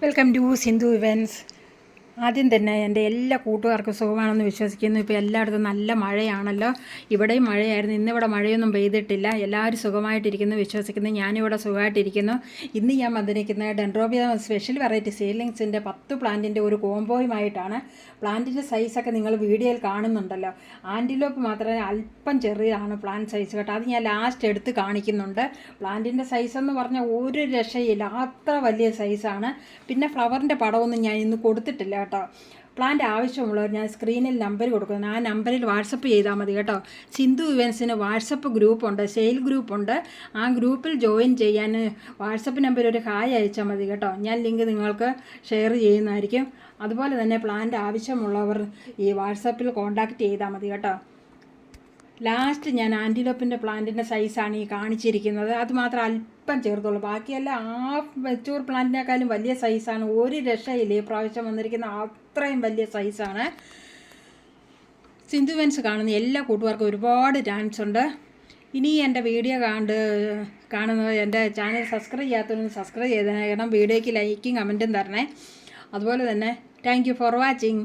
Welcome to Sindhu events. ആദ്യം തന്നെ എൻ്റെ എല്ലാ കൂട്ടുകാർക്കും സുഖമാണെന്ന് വിശ്വസിക്കുന്നു. ഇപ്പോൾ എല്ലായിടത്തും നല്ല മഴയാണല്ലോ. ഇവിടെയും മഴയായിരുന്നു. ഇന്നിവിടെ മഴയൊന്നും പെയ്തിട്ടില്ല. എല്ലാവരും സുഖമായിട്ടിരിക്കുന്നു വിശ്വസിക്കുന്നു. ഞാനിവിടെ സുഖമായിട്ടിരിക്കുന്നു. ഇന്ന് ഞാൻ വന്നിരിക്കുന്നത് ഡെൻഡ്രോബിയ സ്പെഷ്യൽ വെറൈറ്റി സീഡ്ലിങ്സിൻ്റെ 10 പ്ലാന്റിൻ്റെ ഒരു കോംബോയുമായിട്ടാണ്. പ്ലാന്റിൻ്റെ സൈസൊക്കെ നിങ്ങൾ വീഡിയോയിൽ കാണുന്നുണ്ടല്ലോ. ആൻറ്റിലോപ്പ് മാത്രമേ അല്പം ചെറിയതാണ് പ്ലാന്റ് സൈസ് കേട്ടോ. അത് ഞാൻ ലാസ്റ്റ് എടുത്ത് കാണിക്കുന്നുണ്ട്. പ്ലാന്റിൻ്റെ സൈസെന്ന് പറഞ്ഞാൽ ഒരു രക്ഷയില്ല, അത്ര വലിയ സൈസാണ്. പിന്നെ ഫ്ലവറിൻ്റെ പടമൊന്നും ഞാൻ ഇന്ന് കൊടുത്തിട്ടില്ല കേട്ടോ. പ്ലാന്റ് ആവശ്യമുള്ളവർ ഞാൻ സ്ക്രീനിൽ നമ്പർ കൊടുക്കുന്നു. ആ നമ്പറിൽ വാട്സപ്പ് ചെയ്താൽ മതി കേട്ടോ. സിന്ധു ഇവൻസിന് വാട്സപ്പ് ഗ്രൂപ്പുണ്ട്, സെയിൽ ഗ്രൂപ്പുണ്ട്. ആ ഗ്രൂപ്പിൽ ജോയിൻ ചെയ്യാൻ വാട്സപ്പ് നമ്പർ ഒരു ഹായ് അയച്ചാൽ മതി കേട്ടോ. ഞാൻ ലിങ്ക് നിങ്ങൾക്ക് ഷെയർ ചെയ്യുന്നതായിരിക്കും. അതുപോലെ തന്നെ പ്ലാന്റ് ആവശ്യമുള്ളവർ ഈ വാട്സപ്പിൽ കോൺടാക്റ്റ് ചെയ്താൽ മതി കേട്ടോ. ലാസ്റ്റ് ഞാൻ ആൻറ്റിലോപ്പിൻ്റെ പ്ലാന്റിൻ്റെ സൈസാണ് ഈ കാണിച്ചിരിക്കുന്നത്. അത് മാത്രം അല്പം ചേർത്തുള്ളൂ, ബാക്കിയെല്ലാം ആ മെച്ചൂർ പ്ലാന്റിനേക്കാളും വലിയ സൈസാണ്. ഒരു രക്ഷയില്ല ഈ പ്രാവശ്യം വന്നിരിക്കുന്ന അത്രയും വലിയ സൈസാണ്. സിന്ധു ഇവൻറ്റ്സ് കാണുന്ന എല്ലാ കൂട്ടുകാർക്കും ഒരുപാട് താങ്ക്സ് ഉണ്ട്. ഇനി എൻ്റെ വീഡിയോ കാണുന്നത് എൻ്റെ ചാനൽ സബ്സ്ക്രൈബ് ചെയ്യാത്തവരൊന്ന് സബ്സ്ക്രൈബ് ചെയ്തേക്കണം. വീഡിയോയ്ക്ക് ലൈക്കും കമൻറ്റും തരണേ. അതുപോലെ തന്നെ താങ്ക് യു ഫോർ വാച്ചിങ്.